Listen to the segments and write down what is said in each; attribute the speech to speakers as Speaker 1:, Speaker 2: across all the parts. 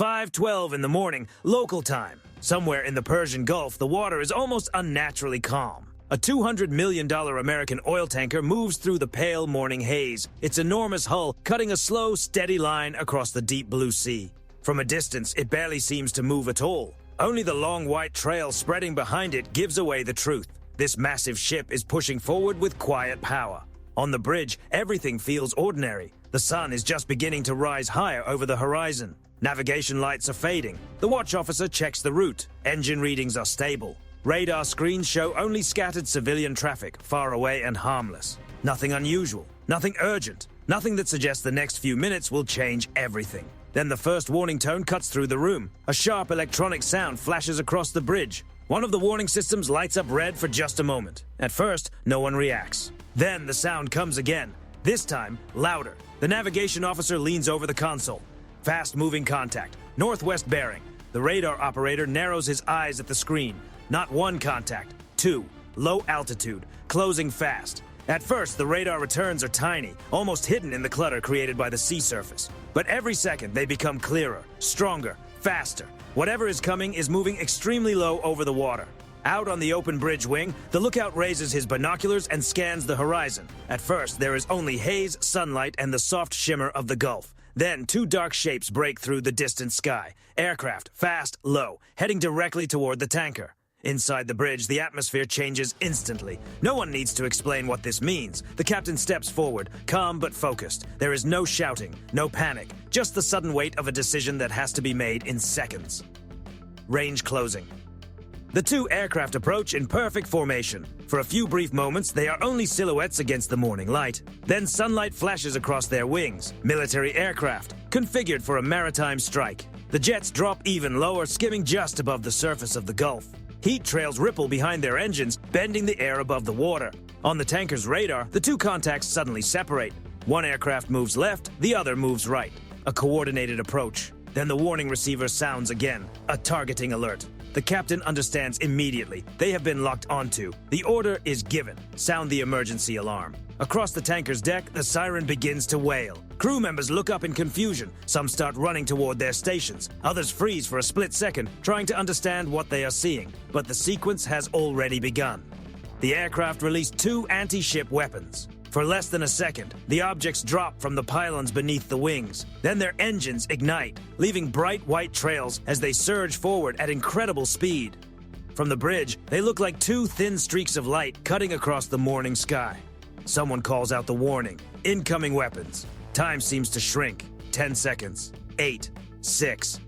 Speaker 1: 5:12 in the morning, local time. Somewhere in the Persian Gulf, the water is almost unnaturally calm. A $200 million American oil tanker moves through the pale morning haze, its enormous hull cutting a slow, steady line across the deep blue sea. From a distance, it barely seems to move at all. Only the long white trail spreading behind it gives away the truth. This massive ship is pushing forward with quiet power. On the bridge, everything feels ordinary. The sun is just beginning to rise higher over the horizon. Navigation lights are fading. The watch officer checks the route. Engine readings are stable. Radar screens show only scattered civilian traffic, far away and harmless. Nothing unusual, nothing urgent, nothing that suggests the next few minutes will change everything. Then the first warning tone cuts through the room. A sharp electronic sound flashes across the bridge. One of the warning systems lights up red for just a moment. At first, no one reacts. Then the sound comes again, this time louder. The navigation officer leans over the console. Fast-moving contact, northwest bearing. The radar operator narrows his eyes at the screen. Not one contact, two. Low altitude, closing fast. At first, the radar returns are tiny, almost hidden in the clutter created by the sea surface. But every second, they become clearer, stronger, faster. Whatever is coming is moving extremely low over the water. Out on the open bridge wing, the lookout raises his binoculars and scans the horizon. At first, there is only haze, sunlight, and the soft shimmer of the Gulf. Then, two dark shapes break through the distant sky. Aircraft, fast, low, heading directly toward the tanker. Inside the bridge, the atmosphere changes instantly. No one needs to explain what this means. The captain steps forward, calm but focused. There is no shouting, no panic, just the sudden weight of a decision that has to be made in seconds. Range closing. The two aircraft approach in perfect formation. For a few brief moments, they are only silhouettes against the morning light. Then sunlight flashes across their wings. Military aircraft, configured for a maritime strike. The jets drop even lower, skimming just above the surface of the Gulf. Heat trails ripple behind their engines, bending the air above the water. On the tanker's radar, the two contacts suddenly separate. One aircraft moves left, the other moves right. A coordinated approach. Then the warning receiver sounds again, a targeting alert. The captain understands immediately. They have been locked onto. The order is given. Sound the emergency alarm. Across the tanker's deck, the siren begins to wail. Crew members look up in confusion. Some start running toward their stations. Others freeze for a split second, trying to understand what they are seeing. But the sequence has already begun. The aircraft release two anti-ship weapons. For less than a second, the objects drop from the pylons beneath the wings. Then their engines ignite, leaving bright white trails as they surge forward at incredible speed. From the bridge, they look like two thin streaks of light cutting across the morning sky. Someone calls out the warning. Incoming weapons. Time seems to shrink. 10 seconds. 8. 6.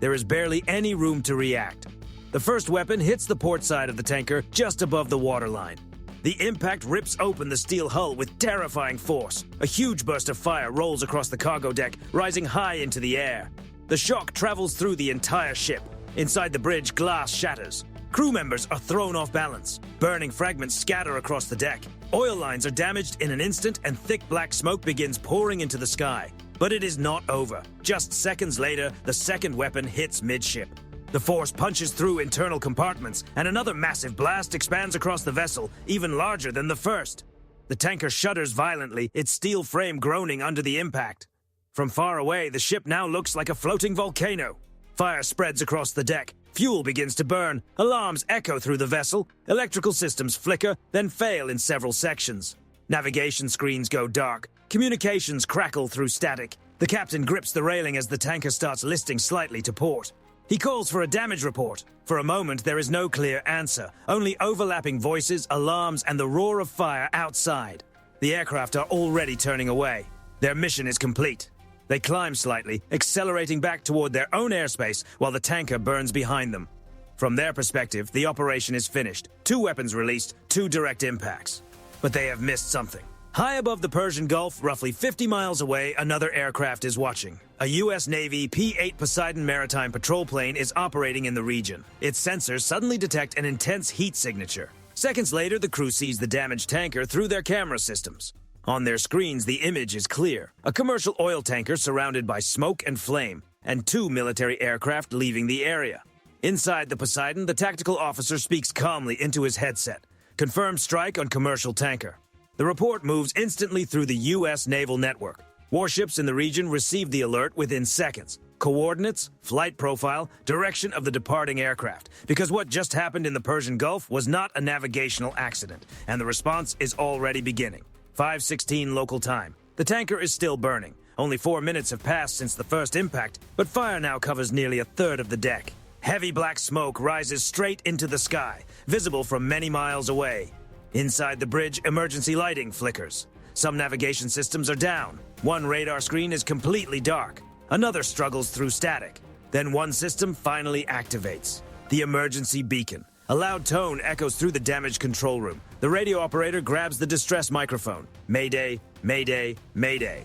Speaker 1: There is barely any room to react. The first weapon hits the port side of the tanker just above the waterline. The impact rips open the steel hull with terrifying force. A huge burst of fire rolls across the cargo deck, rising high into the air. The shock travels through the entire ship. Inside the bridge, glass shatters. Crew members are thrown off balance. Burning fragments scatter across the deck. Oil lines are damaged in an instant, and thick black smoke begins pouring into the sky. But it is not over. Just seconds later, the second weapon hits midship. The force punches through internal compartments, and another massive blast expands across the vessel, even larger than the first. The tanker shudders violently, its steel frame groaning under the impact. From far away, the ship now looks like a floating volcano. Fire spreads across the deck. Fuel begins to burn. Alarms echo through the vessel. Electrical systems flicker, then fail in several sections. Navigation screens go dark. Communications crackle through static. The captain grips the railing as the tanker starts listing slightly to port. He calls for a damage report. For a moment, there is no clear answer, only overlapping voices, alarms, and the roar of fire outside. The aircraft are already turning away. Their mission is complete. They climb slightly, accelerating back toward their own airspace while the tanker burns behind them. From their perspective, the operation is finished. Two weapons released, two direct impacts. But they have missed something. High above the Persian Gulf, roughly 50 miles away, another aircraft is watching. A U.S. Navy P-8 Poseidon maritime patrol plane is operating in the region. Its sensors suddenly detect an intense heat signature. Seconds later, the crew sees the damaged tanker through their camera systems. On their screens, the image is clear. A commercial oil tanker surrounded by smoke and flame, and two military aircraft leaving the area. Inside the Poseidon, the tactical officer speaks calmly into his headset. Confirmed strike on commercial tanker. The report moves instantly through the U.S. naval network. Warships in the region received the alert within seconds. Coordinates, flight profile, direction of the departing aircraft. Because what just happened in the Persian Gulf was not a navigational accident, and the response is already beginning. 5:16 local time. The tanker is still burning. Only 4 minutes have passed since the first impact, but fire now covers nearly a third of the deck. Heavy black smoke rises straight into the sky, visible from many miles away. Inside the bridge, emergency lighting flickers. Some navigation systems are down. One radar screen is completely dark. Another struggles through static. Then one system finally activates. The emergency beacon. A loud tone echoes through the damaged control room. The radio operator grabs the distress microphone. Mayday, mayday, mayday.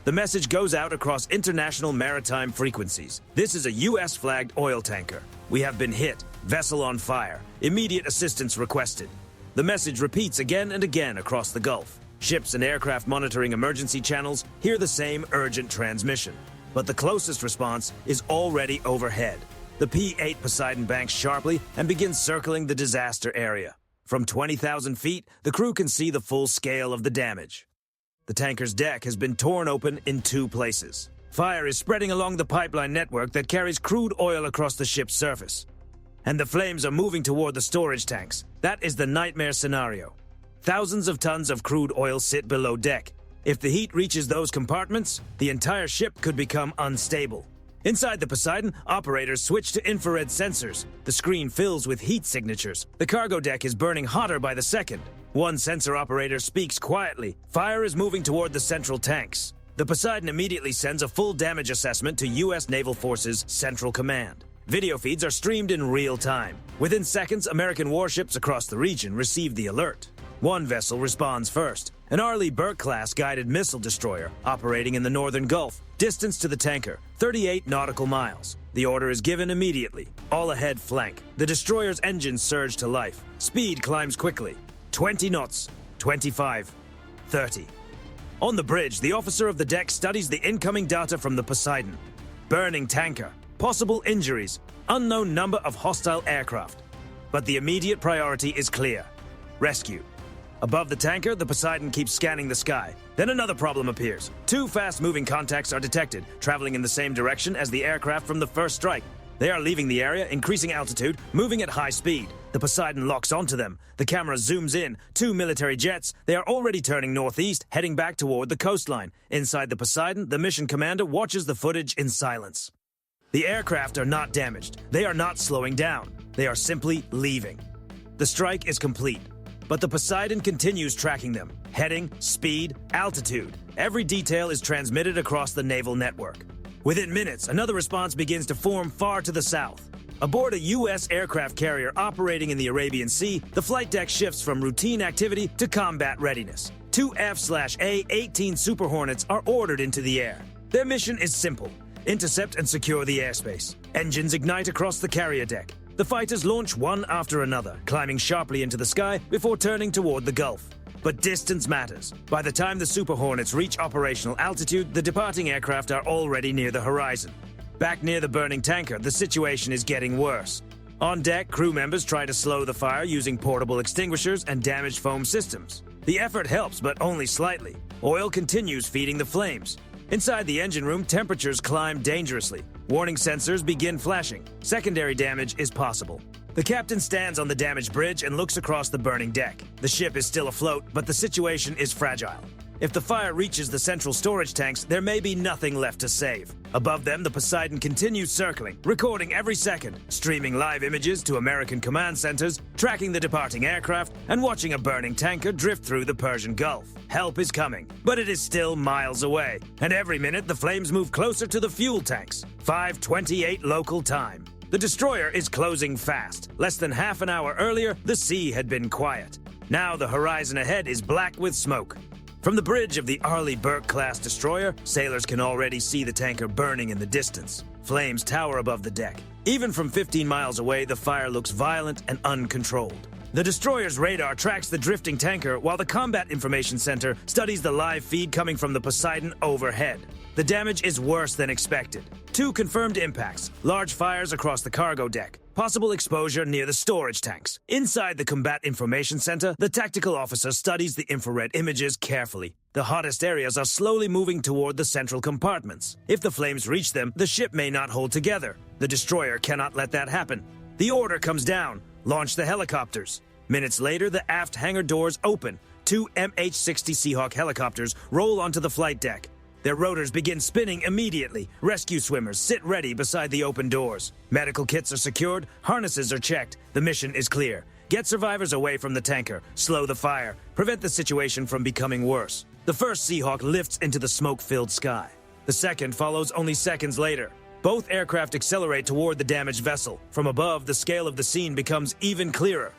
Speaker 1: The message goes out across international maritime frequencies. This is a U.S.-flagged oil tanker. We have been hit. Vessel on fire. Immediate assistance requested. The message repeats again and again across the Gulf. Ships and aircraft monitoring emergency channels hear the same urgent transmission. But the closest response is already overhead. The P-8 Poseidon banks sharply and begins circling the disaster area. From 20,000 feet, the crew can see the full scale of the damage. The tanker's deck has been torn open in 2 places. Fire is spreading along the pipeline network that carries crude oil across the ship's surface. And the flames are moving toward the storage tanks. That is the nightmare scenario. Thousands of tons of crude oil sit below deck. If the heat reaches those compartments, the entire ship could become unstable. Inside the Poseidon, operators switch to infrared sensors. The screen fills with heat signatures. The cargo deck is burning hotter by the second. One sensor operator speaks quietly. Fire is moving toward the central tanks. The Poseidon immediately sends a full damage assessment to U.S. Naval Forces Central Command. Video feeds are streamed in real time. Within seconds, American warships across the region receive the alert. One vessel responds first, an Arleigh Burke-class guided missile destroyer operating in the northern Gulf. Distance to the tanker, 38 nautical miles. The order is given immediately. All ahead flank. The destroyer's engines surge to life. Speed climbs quickly. 20 knots, 25, 30. On the bridge, the officer of the deck studies the incoming data from the Poseidon. Burning tanker, possible injuries, unknown number of hostile aircraft. But the immediate priority is clear. Rescue. Above the tanker, the Poseidon keeps scanning the sky. Then another problem appears. 2 fast-moving contacts are detected, traveling in the same direction as the aircraft from the first strike. They are leaving the area, increasing altitude, moving at high speed. The Poseidon locks onto them. The camera zooms in. 2 military jets. They are already turning northeast, heading back toward the coastline. Inside the Poseidon, the mission commander watches the footage in silence. The aircraft are not damaged. They are not slowing down. They are simply leaving. The strike is complete. But the Poseidon continues tracking them. Heading, speed, altitude. Every detail is transmitted across the naval network. Within minutes, another response begins to form far to the south. Aboard a U.S. aircraft carrier operating in the Arabian Sea, the flight deck shifts from routine activity to combat readiness. 2 F/A-18 Super Hornets are ordered into the air. Their mission is simple: intercept and secure the airspace. Engines ignite across the carrier deck. The fighters launch one after another, climbing sharply into the sky before turning toward the Gulf. But distance matters. By the time the Super Hornets reach operational altitude, the departing aircraft are already near the horizon. Back near the burning tanker, the situation is getting worse. On deck, crew members try to slow the fire using portable extinguishers and damaged foam systems. The effort helps, but only slightly. Oil continues feeding the flames. Inside the engine room, temperatures climb dangerously. Warning sensors begin flashing. Secondary damage is possible. The captain stands on the damaged bridge and looks across the burning deck. The ship is still afloat, but the situation is fragile. If the fire reaches the central storage tanks, there may be nothing left to save. Above them, the Poseidon continues circling, recording every second, streaming live images to American command centers, tracking the departing aircraft, and watching a burning tanker drift through the Persian Gulf. Help is coming, but it is still miles away, and every minute the flames move closer to the fuel tanks. 5:28 local time. The destroyer is closing fast. Less than half an hour earlier, the sea had been quiet. Now the horizon ahead is black with smoke. From the bridge of the Arleigh Burke-class destroyer, sailors can already see the tanker burning in the distance. Flames tower above the deck. Even from 15 miles away, the fire looks violent and uncontrolled. The destroyer's radar tracks the drifting tanker, while the Combat Information Center studies the live feed coming from the Poseidon overhead. The damage is worse than expected. 2 confirmed impacts, large fires across the cargo deck, possible exposure near the storage tanks. Inside the Combat Information Center, the tactical officer studies the infrared images carefully. The hottest areas are slowly moving toward the central compartments. If the flames reach them, the ship may not hold together. The destroyer cannot let that happen. The order comes down. Launch the helicopters. Minutes later, the aft hangar doors open. Two MH-60 Seahawk helicopters roll onto the flight deck. Their rotors begin spinning immediately. Rescue swimmers sit ready beside the open doors. Medical kits are secured, harnesses are checked. The mission is clear. Get survivors away from the tanker, slow the fire, prevent the situation from becoming worse. The first Seahawk lifts into the smoke-filled sky. The second follows only seconds later. Both aircraft accelerate toward the damaged vessel. From above, the scale of the scene becomes even clearer.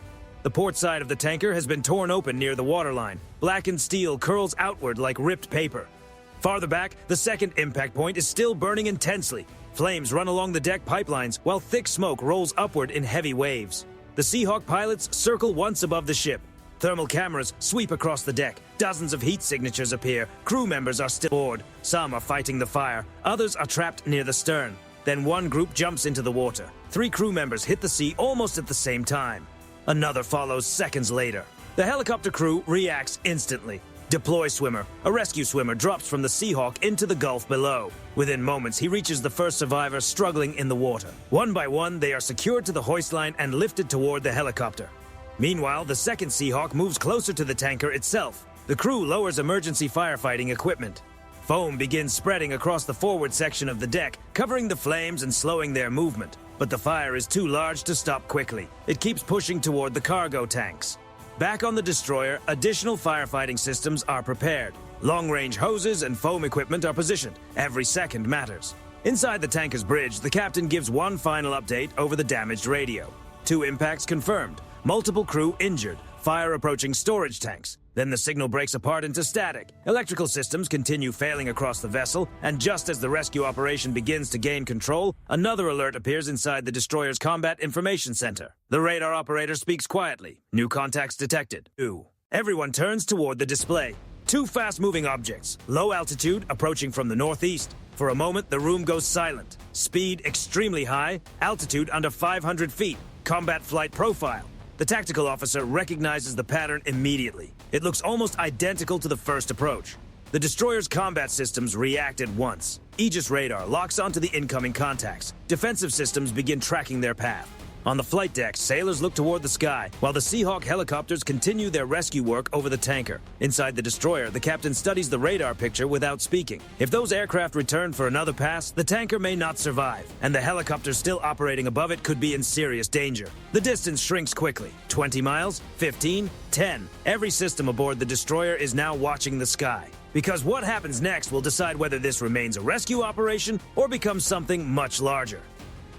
Speaker 1: The port side of the tanker has been torn open near the waterline. Blackened steel curls outward like ripped paper. Farther back, the second impact point is still burning intensely. Flames run along the deck pipelines, while thick smoke rolls upward in heavy waves. The Seahawk pilots circle once above the ship. Thermal cameras sweep across the deck. Dozens of heat signatures appear. Crew members are still aboard. Some are fighting the fire. Others are trapped near the stern. Then one group jumps into the water. 3 crew members hit the sea almost at the same time. Another follows seconds later. The helicopter crew reacts instantly. Deploy swimmer. A rescue swimmer drops from the Seahawk into the gulf below. Within moments, he reaches the first survivor struggling in the water. One by one, they are secured to the hoist line and lifted toward the helicopter. Meanwhile, the second Seahawk moves closer to the tanker itself. The crew lowers emergency firefighting equipment. Foam begins spreading across the forward section of the deck, covering the flames and slowing their movement. But the fire is too large to stop quickly. It keeps pushing toward the cargo tanks. Back on the destroyer, additional firefighting systems are prepared. Long-range hoses and foam equipment are positioned. Every second matters. Inside the tanker's bridge, the captain gives one final update over the damaged radio. 2 impacts confirmed. Multiple crew injured. Fire approaching storage tanks. Then the signal breaks apart into static. Electrical systems continue failing across the vessel, and just as the rescue operation begins to gain control, another alert appears inside the destroyer's Combat Information Center. The radar operator speaks quietly. New contacts detected. Everyone turns toward the display. 2 fast-moving objects, low altitude, approaching from the northeast. For a moment, the room goes silent. Speed extremely high, altitude under 500 feet, combat flight profile. The tactical officer recognizes the pattern immediately. It looks almost identical to the first approach. The destroyer's combat systems react at once. Aegis radar locks onto the incoming contacts. Defensive systems begin tracking their path. On the flight deck, sailors look toward the sky, while the Seahawk helicopters continue their rescue work over the tanker. Inside the destroyer, the captain studies the radar picture without speaking. If those aircraft return for another pass, the tanker may not survive, and the helicopters still operating above it could be in serious danger. The distance shrinks quickly. 20 miles, 15, 10. Every system aboard the destroyer is now watching the sky. Because what happens next will decide whether this remains a rescue operation or becomes something much larger.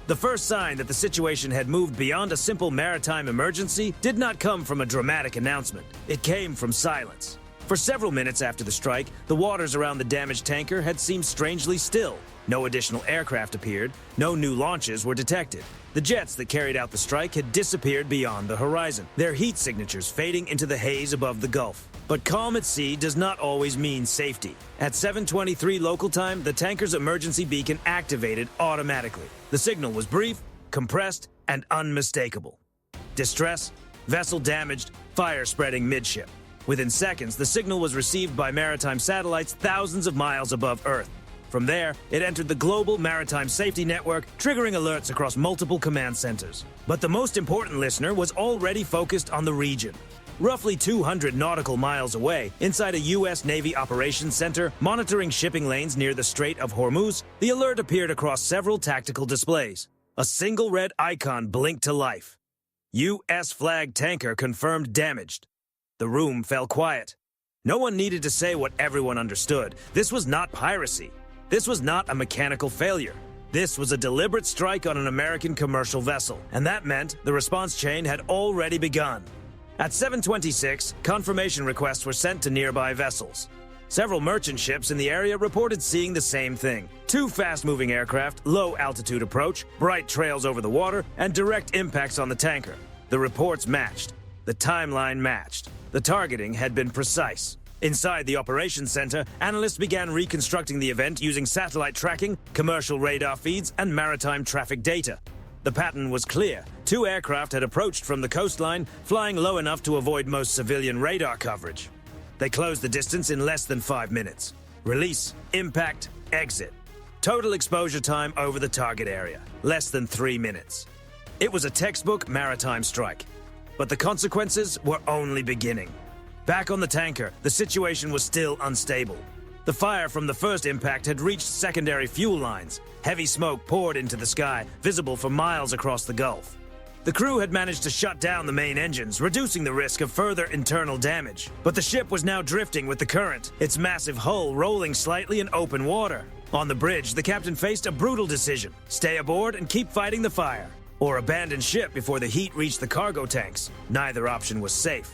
Speaker 1: The first sign that the situation had moved beyond a simple maritime emergency did not come from a dramatic announcement. It came from silence. For several minutes after the strike, the waters around the damaged tanker had seemed strangely still. No additional aircraft appeared, no new launches were detected. The jets that carried out the strike had disappeared beyond the horizon, their heat signatures fading into the haze above the Gulf. But calm at sea does not always mean safety. At 7:23 local time, the tanker's emergency beacon activated automatically. The signal was brief, compressed, and unmistakable. Distress, vessel damaged, fire spreading midship. Within seconds, the signal was received by maritime satellites thousands of miles above Earth. From there, it entered the global maritime safety network, triggering alerts across multiple command centers. But the most important listener was already focused on the region. Roughly 200 nautical miles away, inside a U.S. Navy operations center monitoring shipping lanes near the Strait of Hormuz, the alert appeared across several tactical displays. A single red icon blinked to life. U.S. flag tanker confirmed damaged. The room fell quiet. No one needed to say what everyone understood. This was not piracy. This was not a mechanical failure. This was a deliberate strike on an American commercial vessel, and that meant the response chain had already begun. At 7:26, confirmation requests were sent to nearby vessels. Several merchant ships in the area reported seeing the same thing. 2 fast-moving aircraft, low-altitude approach, bright trails over the water, and direct impacts on the tanker. The reports matched. The timeline matched. The targeting had been precise. Inside the operations center, analysts began reconstructing the event using satellite tracking, commercial radar feeds, and maritime traffic data. The pattern was clear. Two aircraft had approached from the coastline, flying low enough to avoid most civilian radar coverage. They closed the distance in less than 5 minutes. Release, impact, exit. Total exposure time over the target area, less than 3 minutes. It was a textbook maritime strike. But the consequences were only beginning. Back on the tanker, the situation was still unstable. The fire from the first impact had reached secondary fuel lines. Heavy smoke poured into the sky, visible for miles across the Gulf. The crew had managed to shut down the main engines, reducing the risk of further internal damage. But the ship was now drifting with the current, its massive hull rolling slightly in open water. On the bridge, the captain faced a brutal decision: stay aboard and keep fighting the fire, or abandon ship before the heat reached the cargo tanks. Neither option was safe.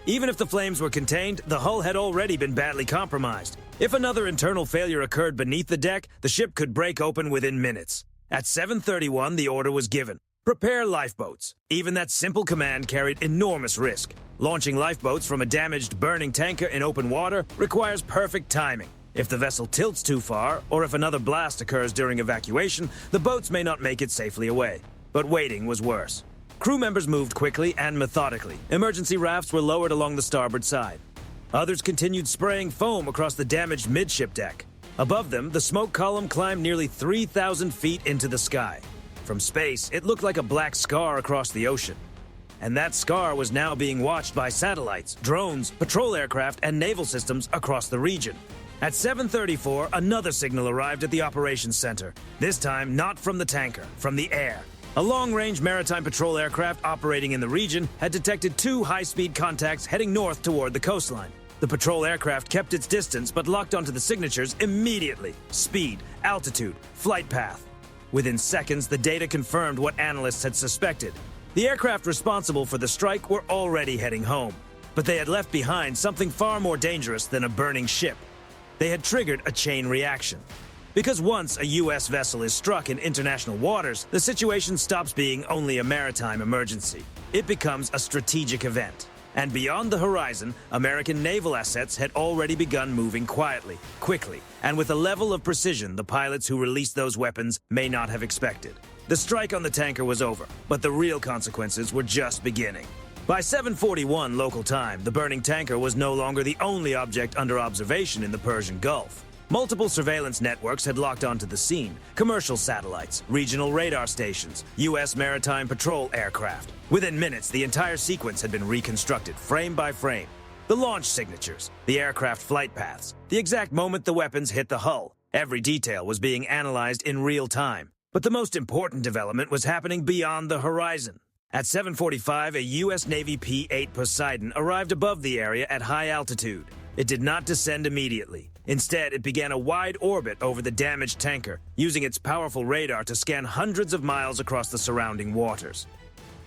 Speaker 1: Even if the flames were contained, the hull had already been badly compromised. If another internal failure occurred beneath the deck, the ship could break open within minutes. At 7:31, the order was given: prepare lifeboats. Even that simple command carried enormous risk. Launching lifeboats from a damaged, burning tanker in open water requires perfect timing. If the vessel tilts too far, or if another blast occurs during evacuation, the boats may not make it safely away. But waiting was worse. Crew members moved quickly and methodically. Emergency rafts were lowered along the starboard side. Others continued spraying foam across the damaged midship deck. Above them, the smoke column climbed nearly 3,000 feet into the sky. From space, it looked like a black scar across the ocean. And that scar was now being watched by satellites, drones, patrol aircraft, and naval systems across the region. At 7:34, another signal arrived at the operations center. This time, not from the tanker, from the air. A long-range maritime patrol aircraft operating in the region had detected two high-speed contacts heading north toward the coastline. The patrol aircraft kept its distance but locked onto the signatures immediately: speed, altitude, flight path. Within seconds, the data confirmed what analysts had suspected. The aircraft responsible for the strike were already heading home, but they had left behind something far more dangerous than a burning ship. They had triggered a chain reaction. Because once a U.S. vessel is struck in international waters, the situation stops being only a maritime emergency. It becomes a strategic event. And beyond the horizon, American naval assets had already begun moving quietly, quickly, and with a level of precision the pilots who released those weapons may not have expected. The strike on the tanker was over, but the real consequences were just beginning. By 7:41 local time, the burning tanker was no longer the only object under observation in the Persian Gulf. Multiple surveillance networks had locked onto the scene: commercial satellites, regional radar stations, U.S. maritime patrol aircraft. Within minutes, the entire sequence had been reconstructed, frame by frame. The launch signatures, the aircraft flight paths, the exact moment the weapons hit the hull. Every detail was being analyzed in real time. But the most important development was happening beyond the horizon. At 7:45, a U.S. Navy P-8 Poseidon arrived above the area at high altitude. It did not descend immediately. Instead, it began a wide orbit over the damaged tanker, using its powerful radar to scan hundreds of miles across the surrounding waters.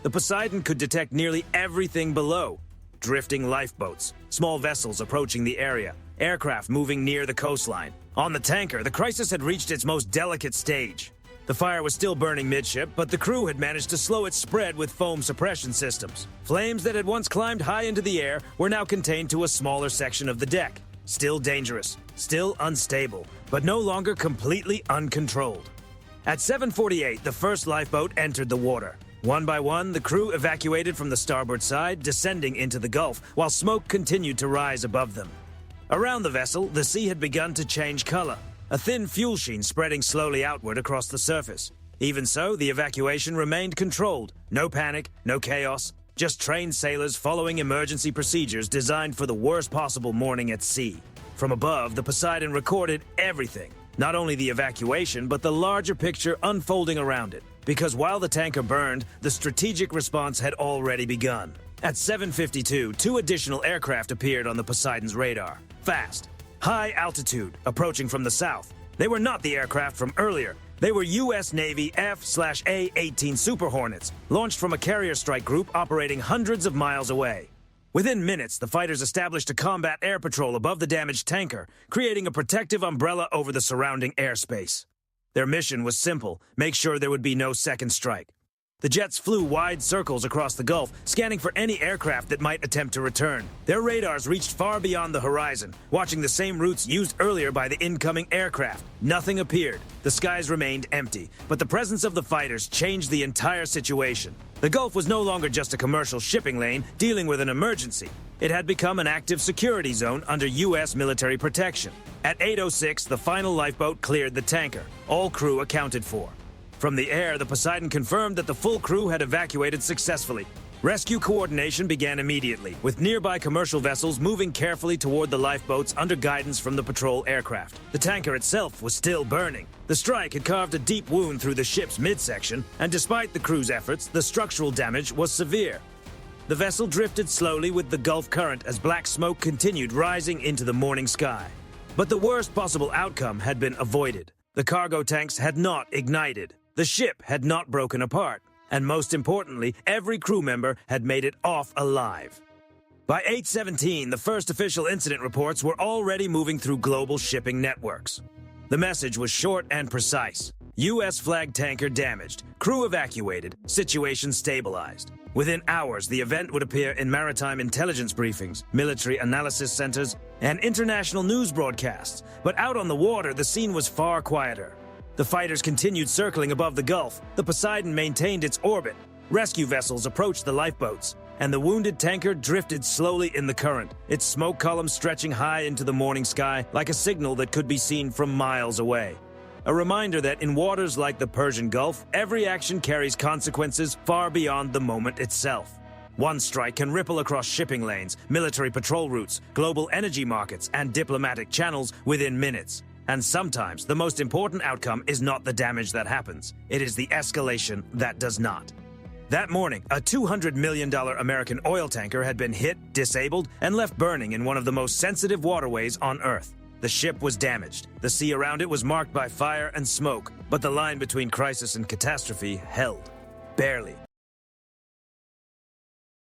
Speaker 1: The Poseidon could detect nearly everything below: drifting lifeboats, small vessels approaching the area, aircraft moving near the coastline. On the tanker, the crisis had reached its most delicate stage. The fire was still burning midship, but the crew had managed to slow its spread with foam suppression systems. Flames that had once climbed high into the air were now contained to a smaller section of the deck. Still dangerous, still unstable, but no longer completely uncontrolled. At 7:48, the first lifeboat entered the water. One by one, the crew evacuated from the starboard side, descending into the Gulf, while smoke continued to rise above them. Around the vessel, the sea had begun to change color, a thin fuel sheen spreading slowly outward across the surface. Even so, the evacuation remained controlled. No panic, no chaos, just trained sailors following emergency procedures designed for the worst possible morning at sea. From above, the Poseidon recorded everything, not only the evacuation, but the larger picture unfolding around it. Because while the tanker burned, the strategic response had already begun. At 7:52, two additional aircraft appeared on the Poseidon's radar. Fast, high altitude, approaching from the south. They were not the aircraft from earlier. They were U.S. Navy F/A-18 Super Hornets, launched from a carrier strike group operating hundreds of miles away. Within minutes, the fighters established a combat air patrol above the damaged tanker, creating a protective umbrella over the surrounding airspace. Their mission was simple: make sure there would be no second strike. The jets flew wide circles across the Gulf, scanning for any aircraft that might attempt to return. Their radars reached far beyond the horizon, watching the same routes used earlier by the incoming aircraft. Nothing appeared. The skies remained empty, but the presence of the fighters changed the entire situation. The Gulf was no longer just a commercial shipping lane dealing with an emergency. It had become an active security zone under U.S. military protection. At 8:06, the final lifeboat cleared the tanker, all crew accounted for. From the air, the Poseidon confirmed that the full crew had evacuated successfully. Rescue coordination began immediately, with nearby commercial vessels moving carefully toward the lifeboats under guidance from the patrol aircraft. The tanker itself was still burning. The strike had carved a deep wound through the ship's midsection, and despite the crew's efforts, the structural damage was severe. The vessel drifted slowly with the Gulf current as black smoke continued rising into the morning sky. But the worst possible outcome had been avoided. The cargo tanks had not ignited. The ship had not broken apart, and most importantly, every crew member had made it off alive. By 8:17, the first official incident reports were already moving through global shipping networks. The message was short and precise. U.S. flag tanker damaged, crew evacuated, situation stabilized. Within hours, the event would appear in maritime intelligence briefings, military analysis centers, and international news broadcasts. But out on the water, the scene was far quieter. The fighters continued circling above the Gulf. The Poseidon maintained its orbit. Rescue vessels approached the lifeboats, and the wounded tanker drifted slowly in the current, its smoke column stretching high into the morning sky like a signal that could be seen from miles away. A reminder that in waters like the Persian Gulf, every action carries consequences far beyond the moment itself. One strike can ripple across shipping lanes, military patrol routes, global energy markets, and diplomatic channels within minutes. And sometimes the most important outcome is not the damage that happens. It is the escalation that does not. That morning, a $200 million American oil tanker had been hit, disabled, and left burning in one of the most sensitive waterways on Earth. The ship was damaged. The sea around it was marked by fire and smoke, but the line between crisis and catastrophe held. Barely.